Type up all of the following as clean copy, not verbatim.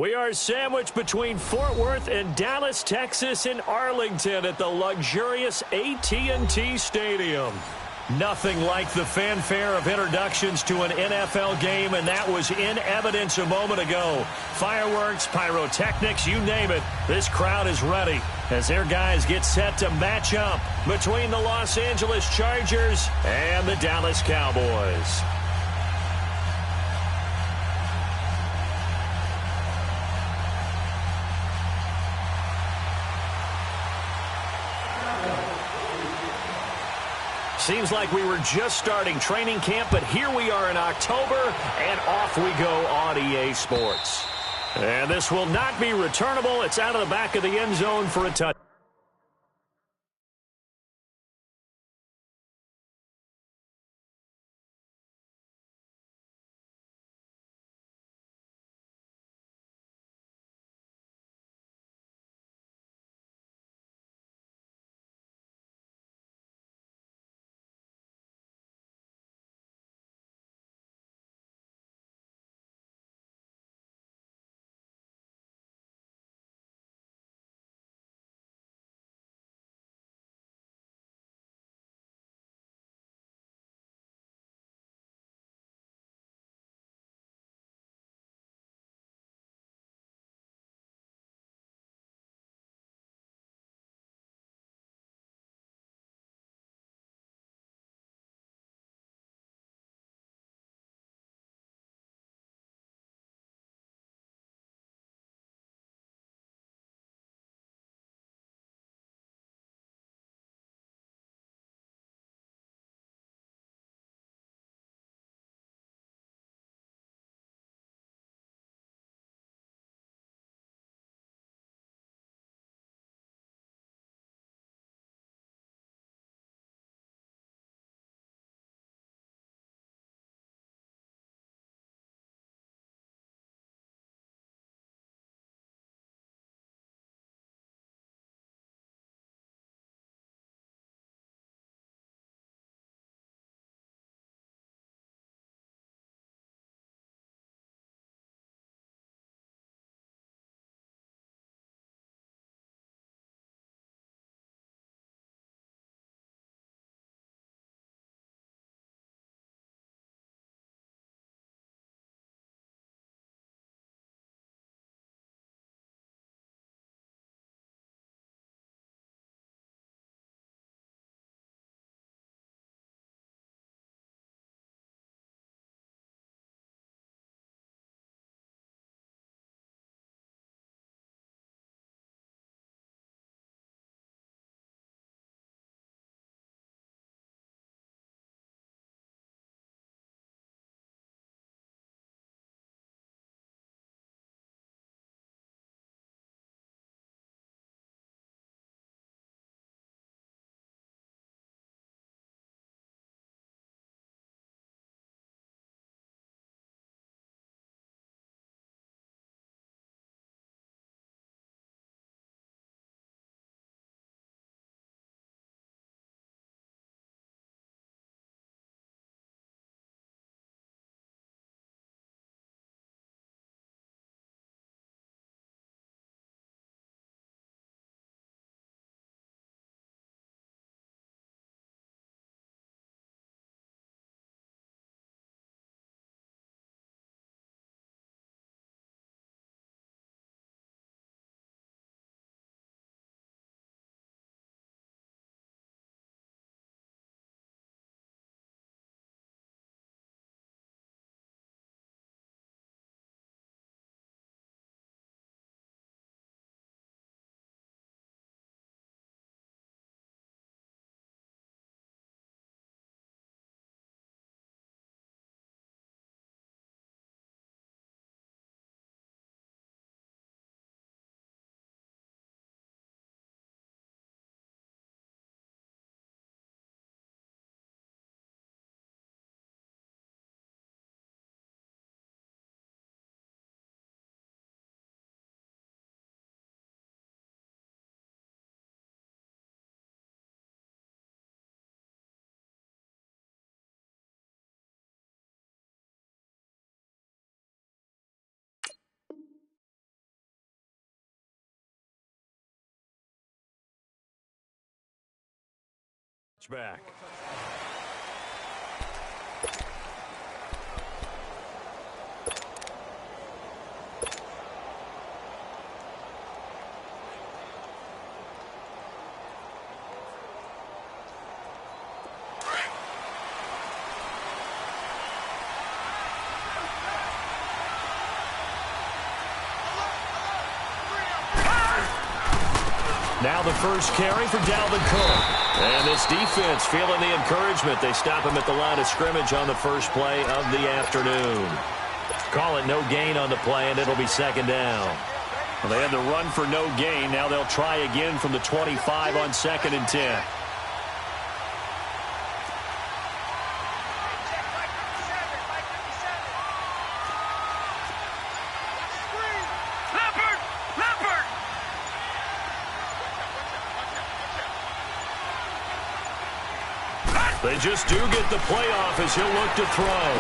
We are sandwiched between Fort Worth and Dallas, Texas in Arlington at the luxurious AT&T Stadium. Nothing like the fanfare of introductions to an NFL game, and that was in evidence a moment ago. Fireworks, pyrotechnics, you name it. This crowd is ready as their guys get set to match up between the Los Angeles Chargers and the Dallas Cowboys. Seems like we were just starting training camp, but here we are in October, and off we go on EA Sports. And this will not be returnable. It's out of the back of the end zone for a touchdown. Back. Now the first carry for Dalvin Cook. And this defense feeling the encouragement. They stop him at the line of scrimmage on the first play of the afternoon. Call it no gain on the play, and it'll be second down. Well, they had the run for no gain. Now they'll try again from the 25 on 2nd and 10. They just do get the playoff as he'll look to throw.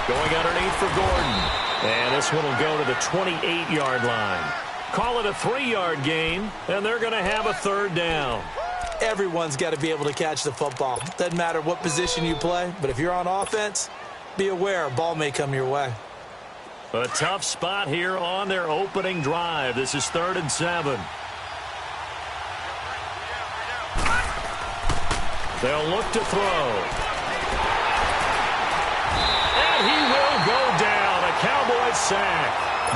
Going underneath for Gordon. And this one will go to the 28-yard line. Call it a 3-yard gain, and they're going to have a third down. Everyone's got to be able to catch the football. Doesn't matter what position you play, but if you're on offense, be aware a ball may come your way. A tough spot here on their opening drive. This is 3rd and 7. They'll look to throw. And he will go down. A Cowboys sack.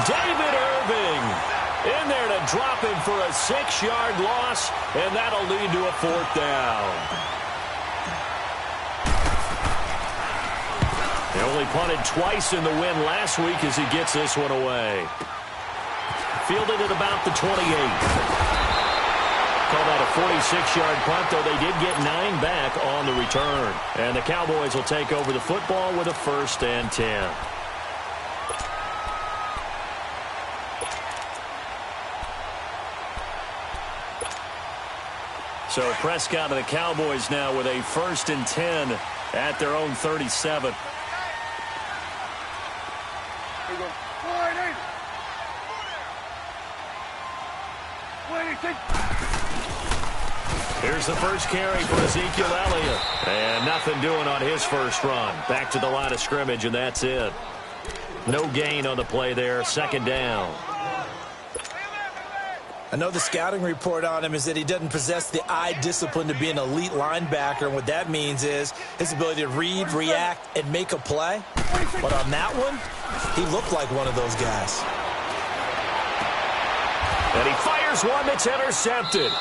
David Irving in there to drop him for a 6-yard loss, and that'll lead to a 4th down. They only punted twice in the win last week as he gets this one away. Fielded at about the 28. Call that a 46-yard punt, though they did get 9 back on the return. And the Cowboys will take over the football with a 1st and 10. So Prescott and the Cowboys now with a 1st and 10 at their own 37. Here's the first carry for Ezekiel Elliott. And nothing doing on his first run. Back to the line of scrimmage, and that's it. No gain on the play there. 2nd down. I know the scouting report on him is that he doesn't possess the eye discipline to be an elite linebacker. And what that means is his ability to read, react, and make a play. But on that one, he looked like one of those guys. And he fires one that's intercepted.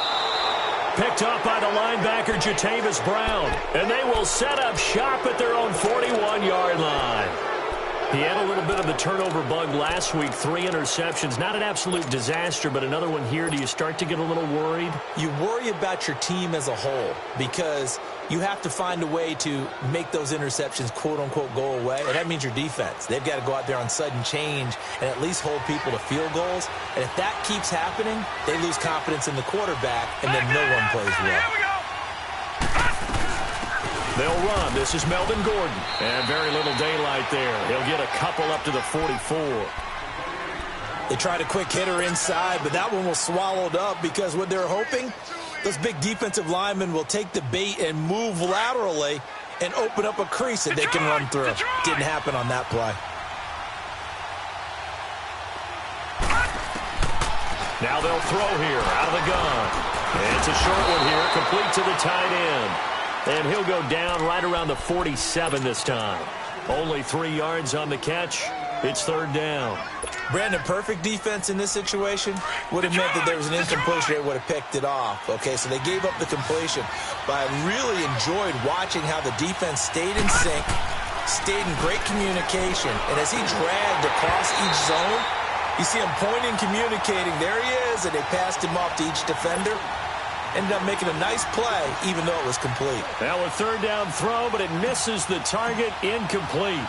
Picked up by the linebacker, Jatavis Brown. And they will set up shop at their own 41-yard line. He had a little bit of the turnover bug last week. 3 interceptions. Not an absolute disaster, but another one here. Do you start to get a little worried? You worry about your team as a whole because you have to find a way to make those interceptions, quote-unquote, go away. And that means your defense. They've got to go out there on sudden change and at least hold people to field goals. And if that keeps happening, they lose confidence in the quarterback, and then no one plays well. They'll run. This is Melvin Gordon. And very little daylight there. He'll get a couple up to the 44. They tried a quick hitter inside, but that one was swallowed up because what they're hoping, those big defensive linemen will take the bait and move laterally and open up a crease that they can run through. Didn't happen on that play. Now they'll throw here out of the gun. And it's a short one here, complete to the tight end. And he'll go down right around the 47 this time. Only 3 yards on the catch. It's 3rd down. Brandon, perfect defense in this situation would have meant that there was an incompletion. They would have picked it off. Okay, so they gave up the completion. But I really enjoyed watching how the defense stayed in sync, stayed in great communication. And as he dragged across each zone, you see him pointing, communicating. There he is, and they passed him off to each defender. Ended up making a nice play, even though it was complete. Now a 3rd down throw, but it misses the target, incomplete.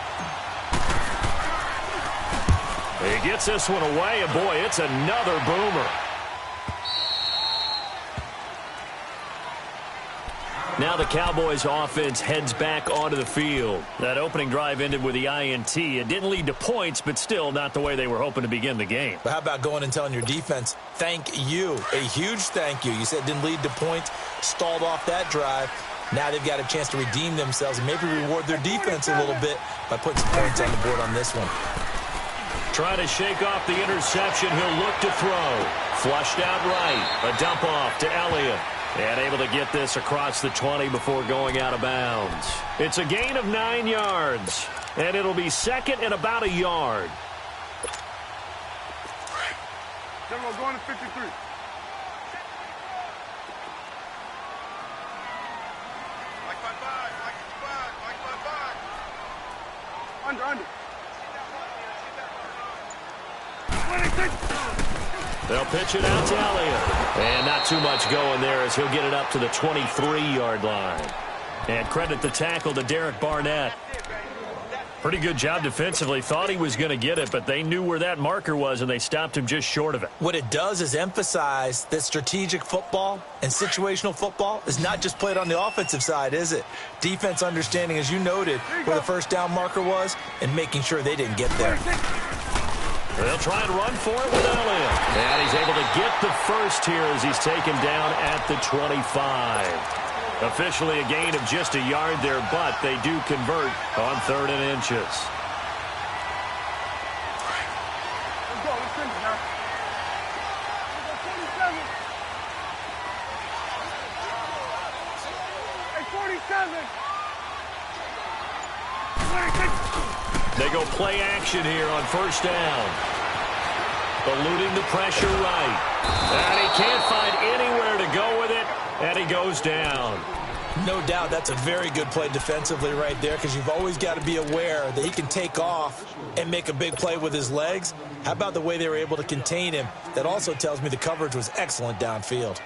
He gets this one away, and boy, it's another boomer. Now the Cowboys offense heads back onto the field. That opening drive ended with the INT. It didn't lead to points, but still not the way they were hoping to begin the game. But how about going and telling your defense, thank you, a huge thank you. You said it didn't lead to points, stalled off that drive. Now they've got a chance to redeem themselves and maybe reward their defense a little bit by putting some points on the board on this one. Trying to shake off the interception. He'll look to throw. Flushed out right. A dump off to Elliott. And able to get this across the 20 before going out of bounds. It's a gain of 9 yards. And it'll be second and about a yard. Going to 53. Under. They'll pitch it out to Elliott. And not too much going there as he'll get it up to the 23-yard line. And credit the tackle to Derek Barnett. Pretty good job defensively. Thought he was going to get it, but they knew where that marker was, and they stopped him just short of it. What it does is emphasize that strategic football and situational football is not just played on the offensive side, is it? Defense understanding, as you noted, where the first down marker was and making sure they didn't get there. They'll try and run for it with Elliott. And he's able to get the first here as he's taken down at the 25. Officially a gain of just a yard there, but they do convert on 3rd and inches. Let's go. Let's finish now. Hey, 47. They go play action here on first down. Eluding the pressure right. And he can't find anywhere to go with it, and he goes down. No doubt that's a very good play defensively right there, because you've always got to be aware that he can take off and make a big play with his legs. How about the way they were able to contain him? That also tells me the coverage was excellent downfield.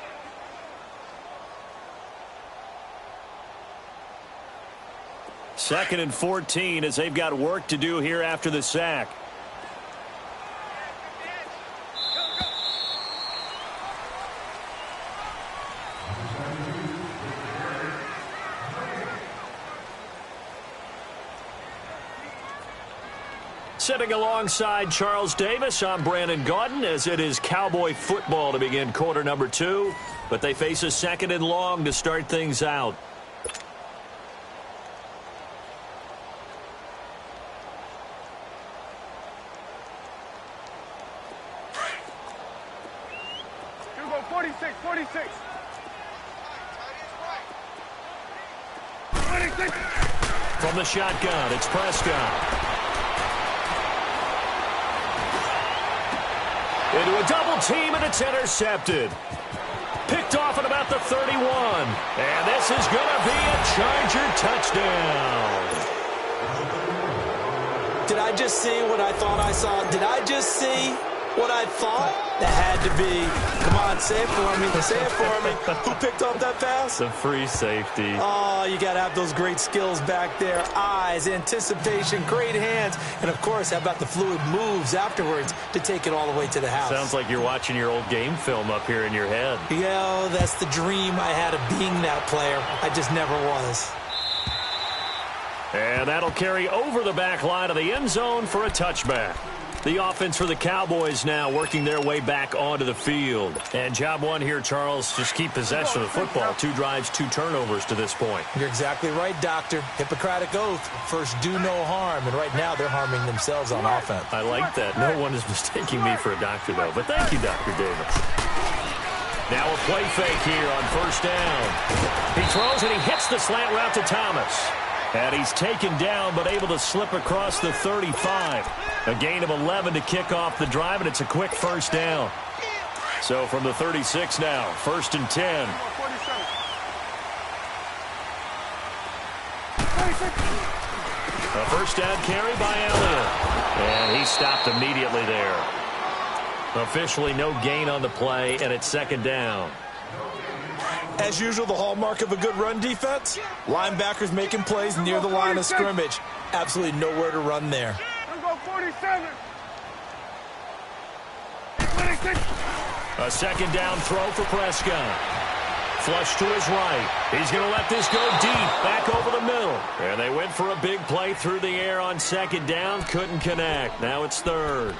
Second and 14 as they've got work to do here after the sack. Sitting alongside Charles Davis, I'm Brandon Gaudin, as it is Cowboy football to begin quarter number 2. But they face a 2nd and long to start things out. Here we go, 46. 26. From the shotgun, it's Prescott. Into a double team, and it's intercepted. Picked off at about the 31. And this is going to be a Charger touchdown. Did I just see what I thought I saw? Did I just see what I thought? That had to be. Come on, say it for me. Say it for me. Who picked up that pass? The free safety. Oh, you got to have those great skills back there. Eyes, anticipation, great hands. And, of course, how about the fluid moves afterwards to take it all the way to the house? Sounds like you're watching your old game film up here in your head. Yeah, that's the dream I had of being that player. I just never was. And that'll carry over the back line of the end zone for a touchback. The offense for the Cowboys now working their way back onto the field. And job one here, Charles, just keep possession of the football. 2 drives, 2 turnovers to this point. You're exactly right, Doctor. Hippocratic oath. First, do no harm. And right now, they're harming themselves on offense. I like that. No one is mistaking me for a doctor, though. But thank you, Dr. Davis. Now a play fake here on first down. He throws and he hits the slant route to Thomas. And he's taken down, but able to slip across the 35. A gain of 11 to kick off the drive, and it's a quick first down. So from the 36 now, 1st and 10. A first down carry by Elliott. And he stopped immediately there. Officially no gain on the play, and it's 2nd down. As usual, the hallmark of a good run defense, linebackers making plays near the line of scrimmage. Absolutely nowhere to run there. Let's go, 47. A 2nd down throw for Prescott. Flush to his right. He's going to let this go deep, back over the middle. And they went for a big play through the air on 2nd down. Couldn't connect. Now it's 3rd.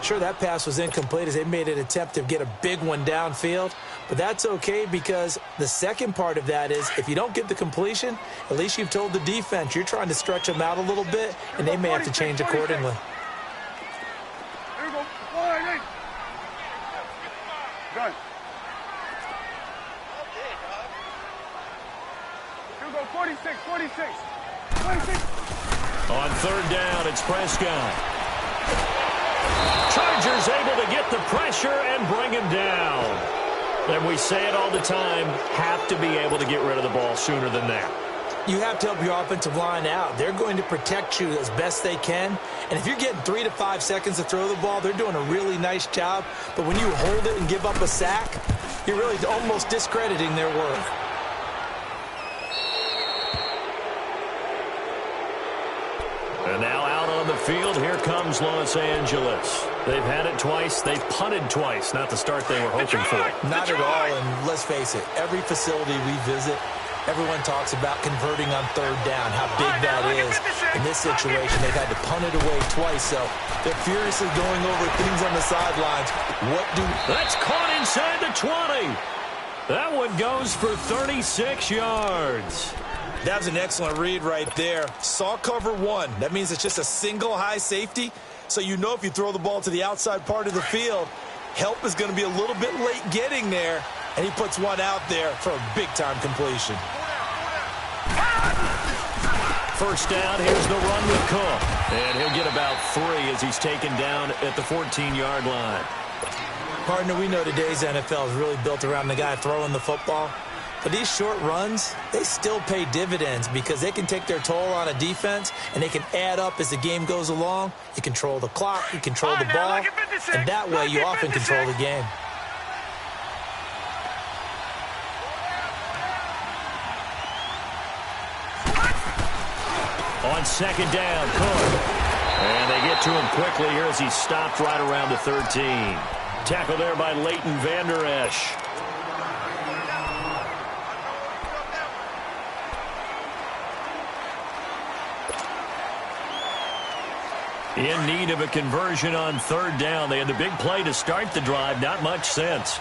Sure, that pass was incomplete as they made an attempt to get a big one downfield, but that's okay because the second part of that is if you don't get the completion, at least you've told the defense you're trying to stretch them out a little bit, and they may have to change accordingly. Here we go. 48. Done. Here we go. 46, 46. 46. On third down, it's Prescott. Chargers able to get the pressure and bring him down. And we say it all the time, have to be able to get rid of the ball sooner than that. You have to help your offensive line out. They're going to protect you as best they can. And if you're getting 3 to 5 seconds to throw the ball, they're doing a really nice job. But when you hold it and give up a sack, you're really almost discrediting their work. And now out on the field, here comes Los Angeles. They've had it twice. They've punted twice. Not the start they were hoping for. Not at all, and let's face it, every facility we visit, everyone talks about converting on third down, how big that is. In this situation, they've had to punt it away twice, so they're furiously going over things on the sidelines. That's caught inside the 20. That one goes for 36 yards. That was an excellent read right there. Saw cover one. That means it's just a single high safety. So you know if you throw the ball to the outside part of the field, help is going to be a little bit late getting there. And he puts one out there for a big-time completion. First down, here's the run with Cook. And he'll get about 3 as he's taken down at the 14-yard line. Partner, we know today's NFL is really built around the guy throwing the football. But these short runs, they still pay dividends because they can take their toll on a defense and they can add up as the game goes along. You control the clock, you control the ball, and that way you often control the game. On second down, Cook. And they get to him quickly here as he's stopped right around the 13. Tackle there by Leighton Vander Esch. In need of a conversion on third down. They had the big play to start the drive. Not much sense.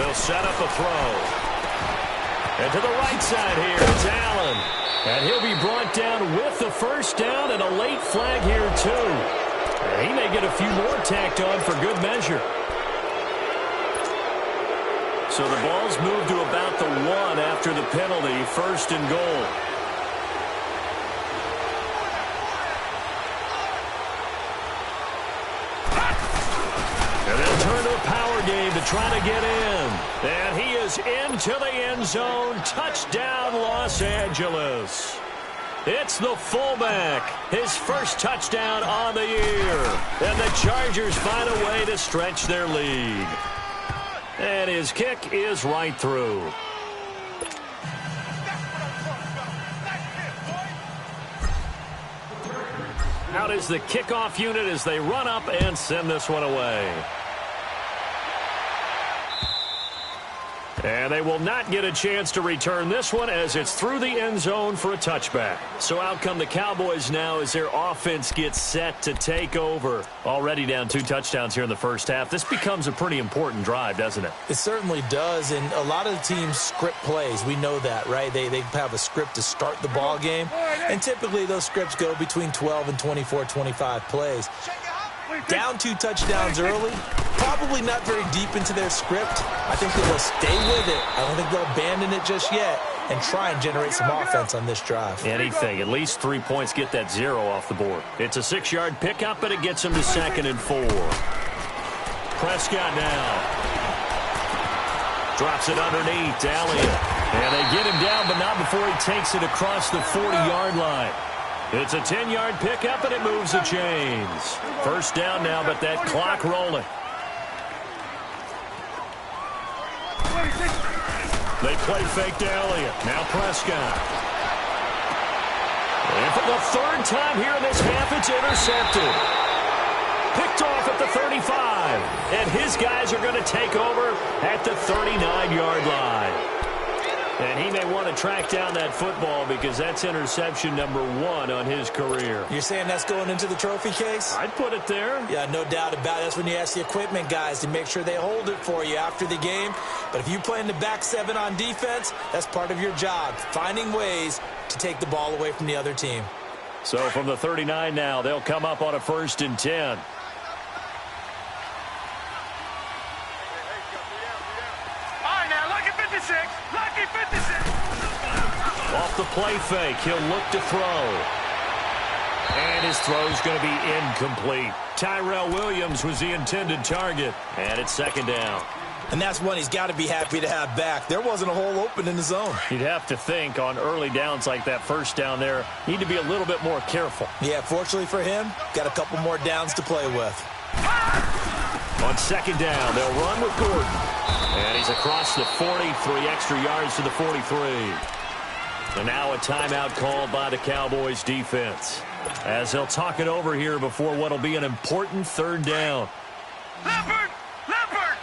They'll set up a throw. And to the right side here, it's Allen. And he'll be brought down with the first down and a late flag here, too. And he may get a few more tacked on for good measure. So the ball's moved to about the 1 after the penalty, first and goal. Game to try to get in. And he is into the end zone. Touchdown, Los Angeles. It's the fullback. His first touchdown on the year. And the Chargers find a way to stretch their lead. And his kick is right through. Out is the kickoff unit as they run up and send this one away. And they will not get a chance to return this one as it's through the end zone for a touchback. So out come the Cowboys now as their offense gets set to take over. Already down 2 touchdowns here in the first half. This becomes a pretty important drive, doesn't it? It certainly does, and a lot of the teams script plays. We know that, right? They have a script to start the ball game, and typically those scripts go between 12 and 24, 25 plays. Down 2 touchdowns early, probably not very deep into their script. I think they'll stay with it. I don't think they'll abandon it just yet and try and generate some offense on this drive. Anything. At least 3 points get that 0 off the board. It's a 6-yard pickup, but it gets them to 2nd and 4. Prescott now. Drops it underneath to Elliott. And they get him down, but not before he takes it across the 40-yard line. It's a 10-yard pickup, and it moves the chains. First down now, but that clock rolling. They play fake to Elliott. Now Prescott. And for the 3rd time here in this half, it's intercepted. Picked off at the 35. And his guys are going to take over at the 39-yard line. And he may want to track down that football because that's interception number 1 on his career. You're saying that's going into the trophy case? I'd put it there. Yeah, no doubt about it. That's when you ask the equipment guys to make sure they hold it for you after the game. But if you play in the back 7 on defense, that's part of your job, finding ways to take the ball away from the other team. So from the 39 now, they'll come up on a 1st and 10. Off the play fake, he'll look to throw. And his throw's going to be incomplete. Tyrell Williams was the intended target. And it's 2nd down. And that's one he's got to be happy to have back. There wasn't a hole open in the zone. You'd have to think on early downs like that 1st down there, need to be a little bit more careful. Yeah, fortunately for him, got a couple more downs to play with. On 2nd down, they'll run with Gordon. And he's across the 40, 3 extra yards to the 43. And now a timeout called by the Cowboys defense, as they'll talk it over here before what will be an important 3rd down. Leopard! Leopard!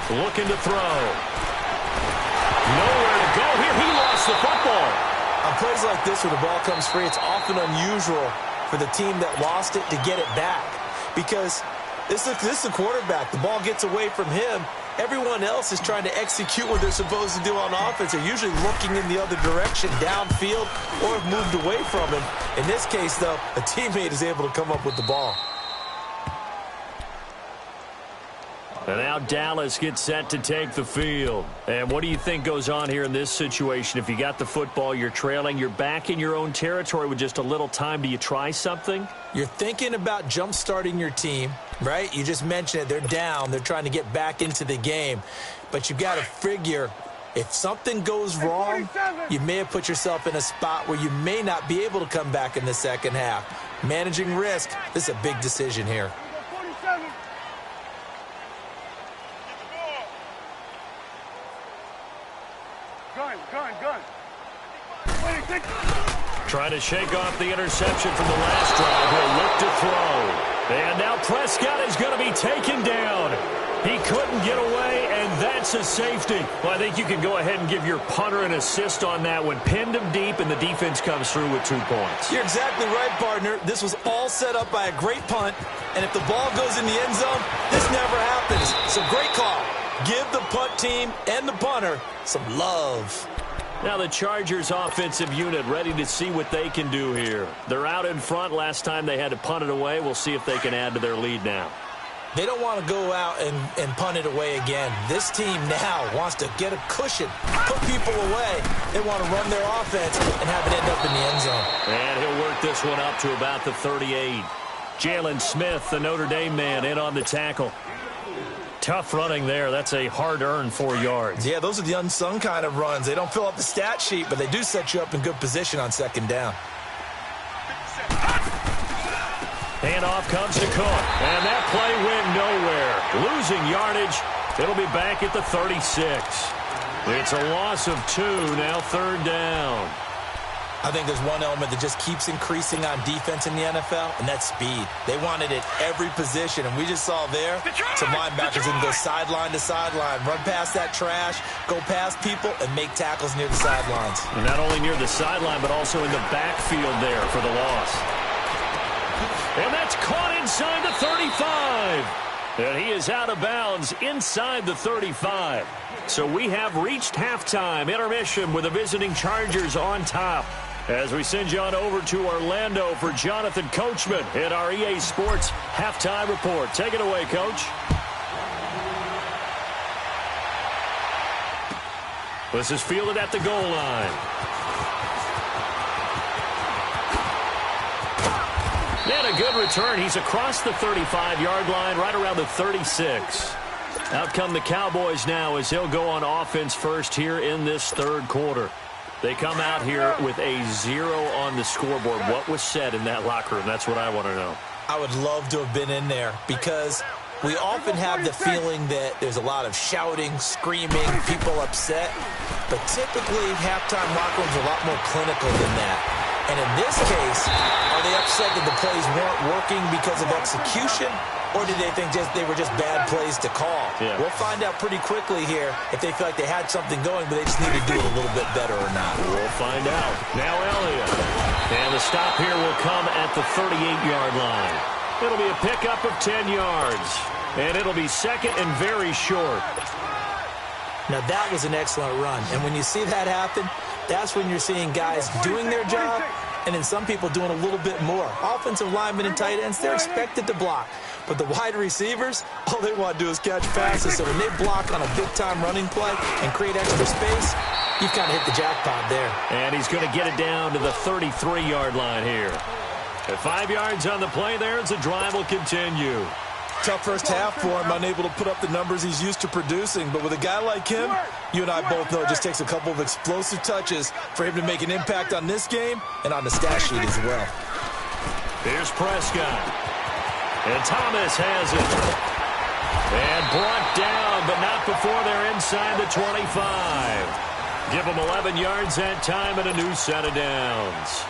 Looking to throw. Nowhere to go here. He lost the football. On plays like this where the ball comes free, it's often unusual for the team that lost it to get it back. Because this is the quarterback. The ball gets away from him. Everyone else is trying to execute what they're supposed to do on offense. They're usually looking in the other direction, downfield, or have moved away from him. In this case, though, a teammate is able to come up with the ball. And now Dallas gets set to take the field. And what do you think goes on here in this situation? If you got the football, you're trailing, you're back in your own territory with just a little time. Do you try something? You're thinking about jump-starting your team, right? You just mentioned it. They're down. They're trying to get back into the game. But you've got to figure if something goes wrong, you may have put yourself in a spot where you may not be able to come back in the 2nd half. Managing risk, this is a big decision here. 47. Gun. 26. Trying to shake off the interception from the last drive. He'll look to throw. And now Prescott is going to be taken down. He couldn't get away, and that's a safety. Well, I think you can go ahead and give your punter an assist on that one. Pinned him deep, and the defense comes through with 2 points. You're exactly right, partner. This was all set up by a great punt, and if the ball goes in the end zone, this never happens. So great call. Give the punt team and the punter some love. Now the Chargers offensive unit ready to see what they can do here. They're out in front. Last time they had to punt it away. We'll see if they can add to their lead now. They don't want to go out and punt it away again. This team now wants to get a cushion, put people away. They want to run their offense and have it end up in the end zone. And he'll work this one up to about the 38. Jalen Smith, the Notre Dame man, in on the tackle. Tough running there. That's a hard-earned 4 yards. Yeah, those are the unsung kind of runs. They don't fill up the stat sheet, but they do set you up in good position on 2nd down. Handoff comes to Cook. And that play went nowhere. Losing yardage. It'll be back at the 36. It's a loss of 2, now 3rd down. I think there's one element that just keeps increasing on defense in the NFL, and that's speed. They want it at every position, and we just saw there some linebackers in go sideline to sideline, run past that trash, go past people, and make tackles near the sidelines. And not only near the sideline, but also in the backfield there for the loss. And that's caught inside the 35. And he is out of bounds inside the 35. So we have reached halftime intermission with the visiting Chargers on top. As we send you on over to Orlando for Jonathan Coachman in our EA Sports Halftime Report. Take it away, Coach. This is fielded at the goal line. And a good return. He's across the 35-yard line, right around the 36. Out come the Cowboys now as he'll go on offense first here in this 3rd quarter. They come out here with a 0 on the scoreboard. What was said in that locker room? That's what I want to know. I would love to have been in there because we often have the feeling that there's a lot of shouting, screaming, people upset. But typically, halftime locker rooms are a lot more clinical than that. And in this case, are they upset that the plays weren't working because of execution, or did they think they were just bad plays to call? Yeah. We'll find out pretty quickly here if they feel like they had something going, but they just need to do it a little bit better or not. We'll find out. Now Elliott. And the stop here will come at the 38-yard line. It'll be a pickup of 10 yards. And it'll be second and very short. Now that was an excellent run. And when you see that happen, that's when you're seeing guys doing their job and then some people doing a little bit more. Offensive linemen and tight ends, they're expected to block. But the wide receivers, all they want to do is catch passes. So when they block on a big-time running play and create extra space, you've kind of hit the jackpot there. And he's going to get it down to the 33-yard line here. At 5 yards on the play there as the drive will continue. Tough first half for him, unable to put up the numbers he's used to producing. But with a guy like him, you and I both know it just takes a couple of explosive touches for him to make an impact on this game and on the stat sheet as well. Here's Prescott. And Thomas has it. And brought down, but not before they're inside the 25. Give them 11 yards that time and a new set of downs.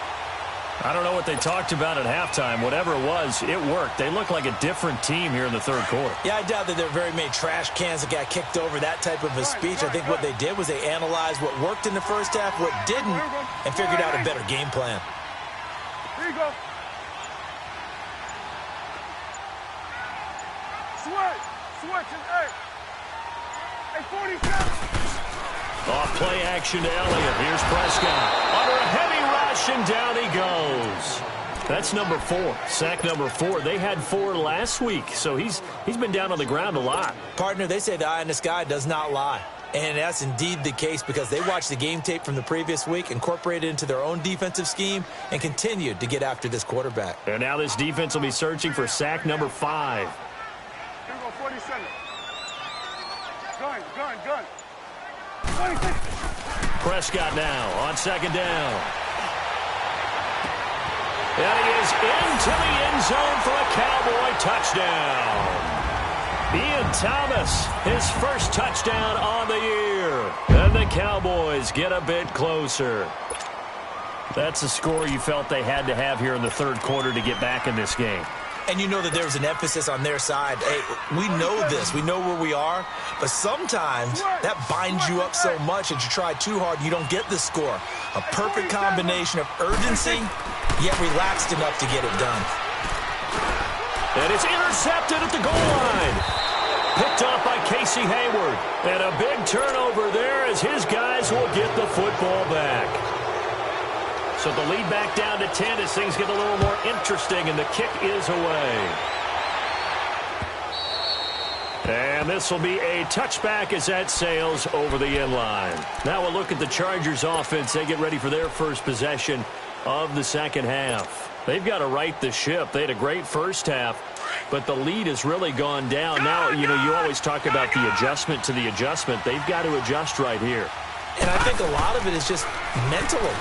I don't know what they talked about at halftime. Whatever it was, it worked. They look like a different team here in the third quarter. Yeah, I doubt that there are very many trash cans that got kicked over, that type of a speech. I think what they did was they analyzed what worked in the first half, what didn't, and figured out a better game plan. Here you go. Switch, hey, 47. Off play action to Elliott. Here's Prescott. Under a heavy rush, and down he goes. That's number 4. Sack number 4. They had 4 last week, so he's been down on the ground a lot. Partner, they say the eye in the sky does not lie. And that's indeed the case because they watched the game tape from the previous week, incorporated it into their own defensive scheme, and continued to get after this quarterback. And now this defense will be searching for sack number 5. Here we go, 47. Gun. 26. Prescott now on second down. And he is into the end zone for a Cowboy touchdown. Ian Thomas, his first touchdown on the year. And the Cowboys get a bit closer. That's a score you felt they had to have here in the third quarter to get back in this game. And you know that there was an emphasis on their side. Hey, we know this. We know where we are. But sometimes that binds you up so much that you try too hard, you don't get the score. A perfect combination of urgency, yet relaxed enough to get it done. And it's intercepted at the goal line. Picked off by Casey Hayward. And a big turnover there as his guys will get the football back. So the lead back down to 10 as things get a little more interesting, and the kick is away. And this will be a touchback as that sails over the end line. Now we'll look at the Chargers offense. They get ready for their first possession of the second half. They've got to right the ship. They had a great first half, but the lead has really gone down. Now, you know, you always talk about the adjustment to the adjustment. They've got to adjust right here. And I think a lot of it is just mentally.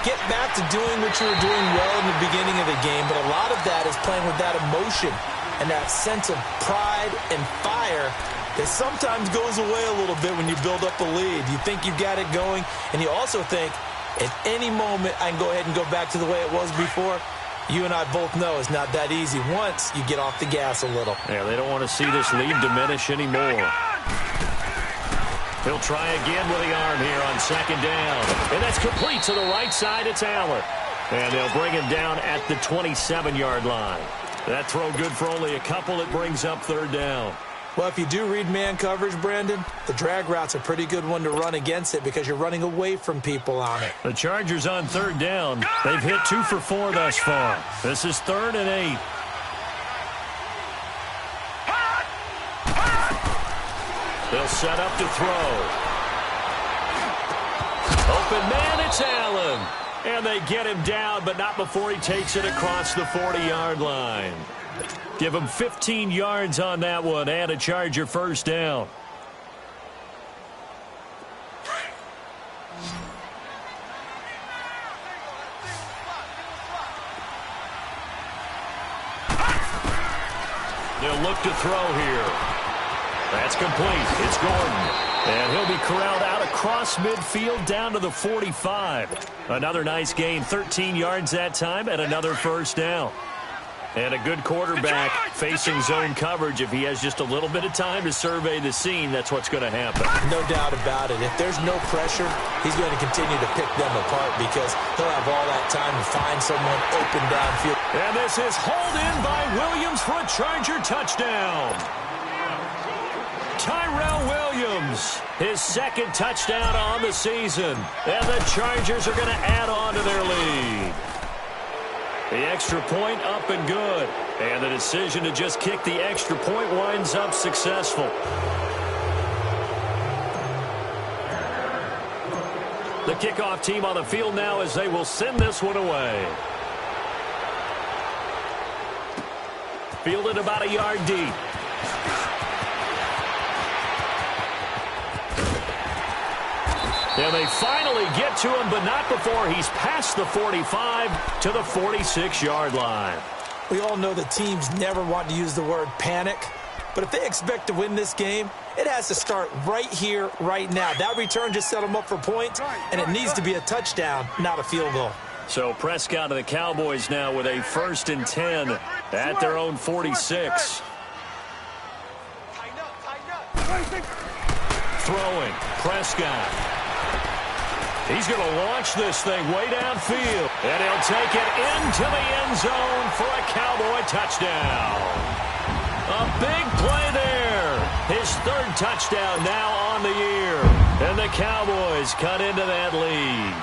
Get back to doing what you were doing well in the beginning of the game, but a lot of that is playing with that emotion and that sense of pride and fire that sometimes goes away a little bit when you build up a lead. You think you've got it going, and you also think at any moment I can go ahead and go back to the way it was before. You and I both know it's not that easy once you get off the gas a little. Yeah, they don't want to see this lead diminish anymore. He'll try again with the arm here on second down. And that's complete to the right side. It's Allen. And they'll bring him down at the 27-yard line. That throw good for only a couple. It brings up third down. Well, if you do read man coverage, Brandon, the drag route's a pretty good one to run against it because you're running away from people on it. The Chargers on third down. They've hit 2 for 4 thus far. This is 3rd and 8. They'll set up to throw. Open man, it's Allen. And they get him down, but not before he takes it across the 40-yard line. Give him 15 yards on that one and a Charger first down. They'll look to throw here. That's complete. It's Gordon. And he'll be corralled out across midfield down to the 45. Another nice gain, 13 yards that time, and another first down. And a good quarterback facing zone coverage. If he has just a little bit of time to survey the scene, that's what's going to happen. No doubt about it. If there's no pressure, he's going to continue to pick them apart because he'll have all that time to find someone open downfield. And this is hauled in by Williams for a Charger touchdown. Tyrell Williams, his second touchdown on the season. And the Chargers are going to add on to their lead. The extra point up and good. And the decision to just kick the extra point winds up successful. The kickoff team on the field now as they will send this one away. Fielded about a yard deep. And they finally get to him, but not before he's past the 45 to the 46-yard line. We all know that teams never want to use the word panic, but if they expect to win this game, it has to start right here, right now. That return just set them up for points, and it needs to be a touchdown, not a field goal. So Prescott and the Cowboys now with a 1st and 10 at their own 46. Throwing, Prescott. He's going to launch this thing way downfield. And he'll take it into the end zone for a Cowboy touchdown. A big play there. His 3rd touchdown now on the year. And the Cowboys cut into that lead.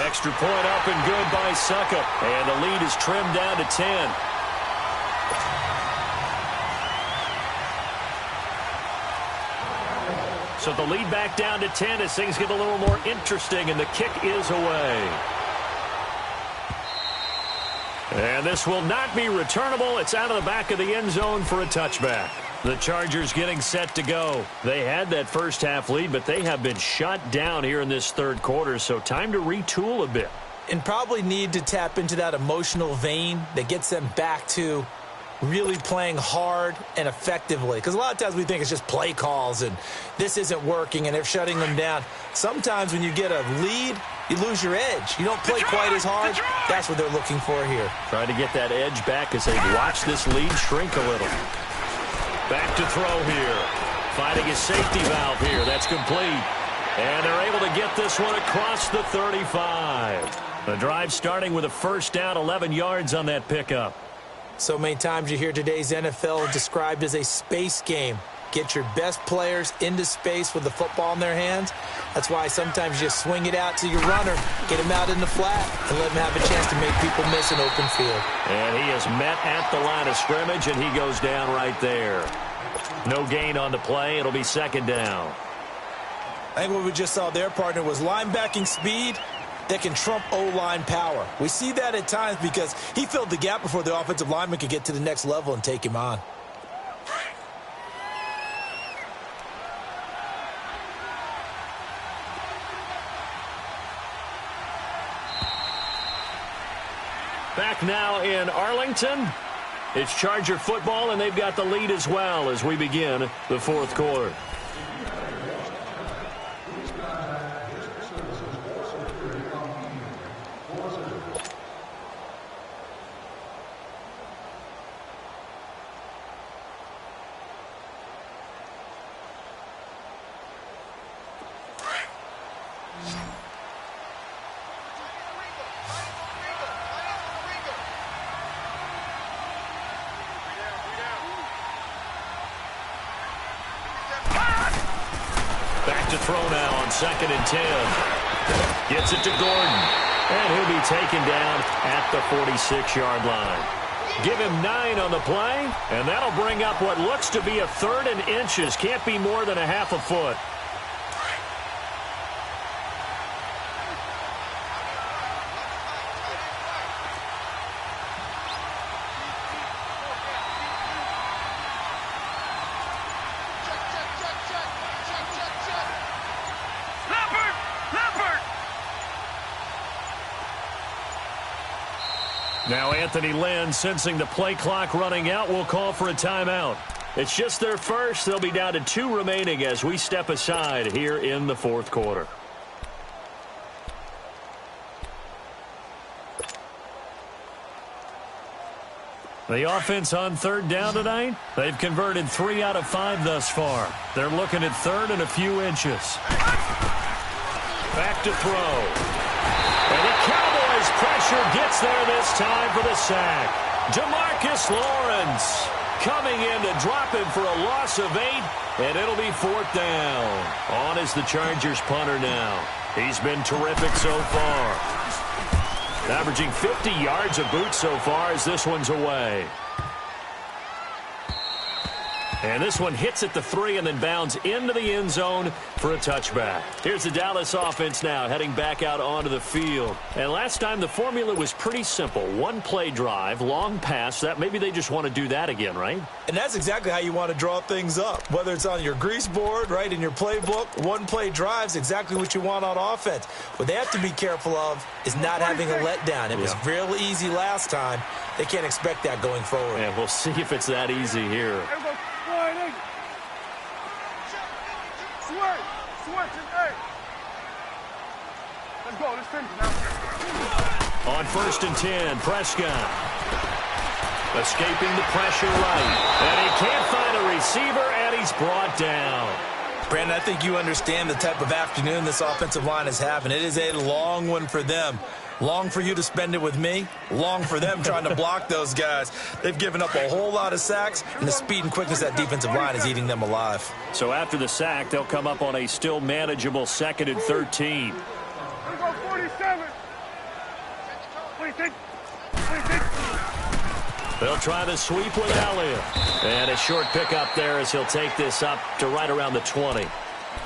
Extra point up and good by Suckup. And the lead is trimmed down to 10. So the lead back down to 10 as things get a little more interesting, and the kick is away. And this will not be returnable. It's out of the back of the end zone for a touchback. The Chargers getting set to go. They had that first half lead, but they have been shut down here in this 3rd quarter, so time to retool a bit. And probably need to tap into that emotional vein that gets them back to really playing hard and effectively. Because a lot of times we think it's just play calls and this isn't working and they're shutting them down. Sometimes when you get a lead, you lose your edge. You don't play quite as hard. That's what they're looking for here. Trying to get that edge back as they watch this lead shrink a little. Back to throw here. Finding his safety valve here. That's complete. And they're able to get this one across the 35. The drive starting with a first down, 11 yards on that pickup. So many times you hear today's NFL described as a space game. Get your best players into space with the football in their hands. That's why sometimes you just swing it out to your runner, get him out in the flat, and let him have a chance to make people miss an open field. And he is met at the line of scrimmage, and he goes down right there. No gain on the play. It'll be 2nd down. I think what we just saw there, partner, was linebacking speed that can trump O-line power. We see that at times because he filled the gap before the offensive lineman could get to the next level and take him on. Back now in Arlington. It's Charger football, and they've got the lead as well as we begin the 4th quarter. To throw now on 2nd and 10. Gets it to Gordon. And he'll be taken down at the 46-yard line. Give him 9 on the play, and that'll bring up what looks to be a 3rd and inches. Can't be more than a half a foot. Now Anthony Lynn, sensing the play clock running out, will call for a timeout. It's just their first. They'll be down to 2 remaining as we step aside here in the fourth quarter. The offense on third down tonight, they've converted 3 out of 5 thus far. They're looking at third and a few inches. Back to throw. And the Cowboys pressure gets there this time for the sack. DeMarcus Lawrence coming in to drop him for a loss of 8, and it'll be 4th down. On is the Chargers punter now. He's been terrific so far. Averaging 50 yards a boot so far as this one's away. And this one hits at the 3 and then bounds into the end zone for a touchback. Here's the Dallas offense now heading back out onto the field. And last time the formula was pretty simple. 1-play drive, long pass. That maybe they just want to do that again, right? And that's exactly how you want to draw things up. Whether it's on your grease board, right, in your playbook, 1-play drive's exactly what you want on offense. What they have to be careful of is not having a letdown. It was real easy last time. They can't expect that going forward. And we'll see if it's that easy here. Let's go. Let's finish now. On 1st and 10, Prescott. Escaping the pressure right. And he can't find a receiver, and he's brought down. Brandon, I think you understand the type of afternoon this offensive line is having. It is a long one for them. Long for you to spend it with me. Long for them trying to block those guys. They've given up a whole lot of sacks, and the speed and quickness of that defensive line is eating them alive. So after the sack, they'll come up on a still manageable 2nd and 13. Let's go 47. 26. 26. They'll try the sweep with Elliott. And a short pickup there as he'll take this up to right around the 20.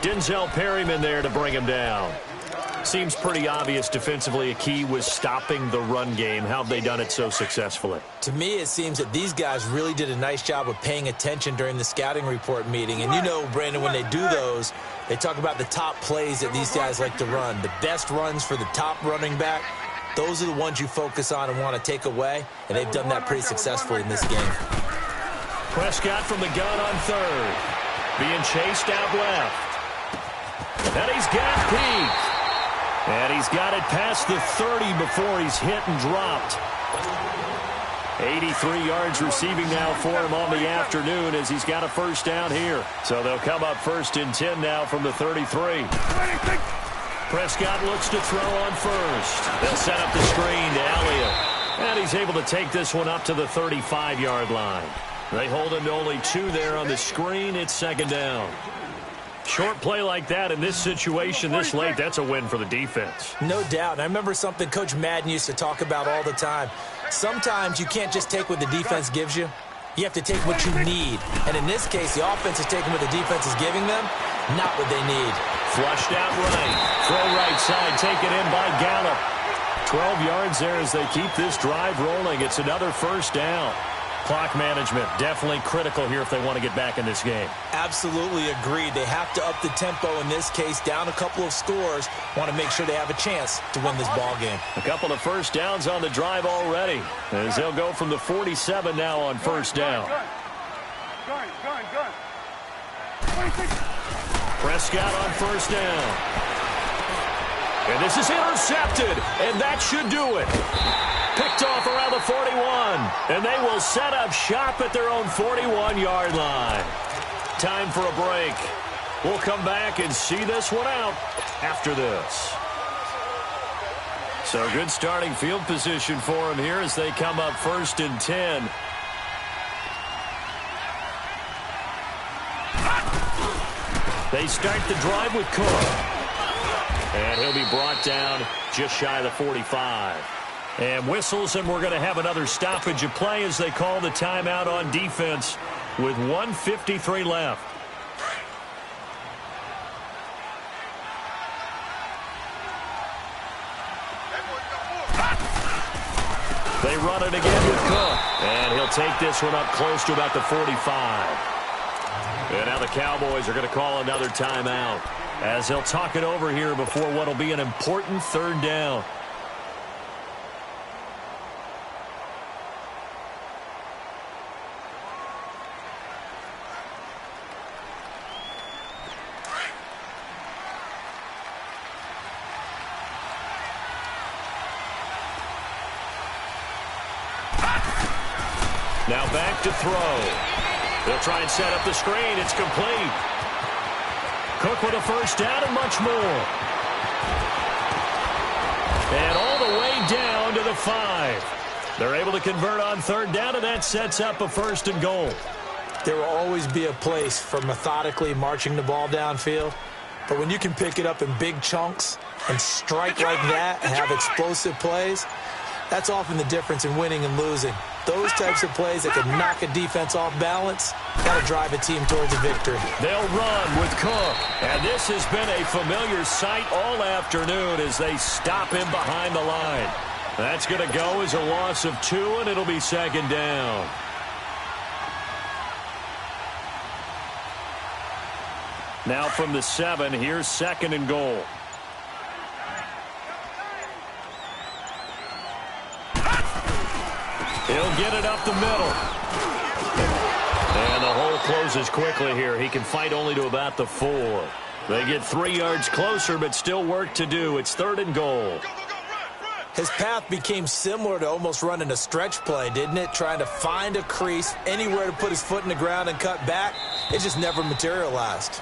Denzel Perryman there to bring him down. Seems pretty obvious defensively a key was stopping the run game. How have they done it so successfully? To me, it seems that these guys really did a nice job of paying attention during the scouting report meeting. And you know, Brandon, when they do those, they talk about the top plays that these guys like to run. The best runs for the top running back, those are the ones you focus on and want to take away. And they've done that pretty successfully in this game. Prescott from the gun on 3rd. Being chased out left. And he's got Pete. And he's got it past the 30 before he's hit and dropped. 83 yards receiving now for him on the afternoon as he's got a 1st down here. So they'll come up 1st and 10 now from the 33. Prescott looks to throw on 1st. They'll set up the screen to Elliott. And he's able to take this one up to the 35-yard line. They hold him to only 2 there on the screen. It's 2nd down. Short play like that in this situation this late, that's a win for the defense. No doubt. I remember something Coach Madden used to talk about all the time. Sometimes you can't just take what the defense gives you. You have to take what you need. And in this case, the offense is taking what the defense is giving them, not what they need. Flushed out right. Throw right side, taken in by Gallup. 12 yards there as they keep this drive rolling. It's another 1st down. Clock management definitely critical here if they want to get back in this game. Absolutely agreed. They have to up the tempo in this case, down a couple of scores. Want to make sure they have a chance to win this ball game. A couple of 1st downs on the drive already as they'll go from the 47 now on 1st down. Gun. 26. Prescott on 1st down. And this is intercepted, and that should do it. Picked off around the 41, and they will set up shop at their own 41-yard line. Time for a break. We'll come back and see this one out after this. So good starting field position for them here as they come up 1st and 10. They start the drive with Cook. And he'll be brought down just shy of the 45. And whistles, and we're going to have another stoppage of play as they call the timeout on defense with 1:53 left. They run it again with Cook. And he'll take this one up close to about the 45. And now the Cowboys are going to call another timeout as they'll talk it over here before what will be an important 3rd down. Now back to throw. They'll try and set up the screen. It's complete. Cook with a first down and much more. And all the way down to the 5. They're able to convert on third down, and that sets up a 1st and goal. There will always be a place for methodically marching the ball downfield. But when you can pick it up in big chunks and strike like that and have explosive plays, that's often the difference in winning and losing. Those types of plays that can knock a defense off balance, that'll drive a team towards a victory. They'll run with Cook. And this has been a familiar sight all afternoon as they stop him behind the line. That's going to go as a loss of 2, and it'll be 2nd down. Now from the 7, here's 2nd and goal. He'll get it up the middle. And the hole closes quickly here. He can fight only to about the 4. They get 3 yards closer, but still work to do. It's 3rd and goal. His path became similar to almost running a stretch play, didn't it? Trying to find a crease, anywhere to put his foot in the ground and cut back. It just never materialized.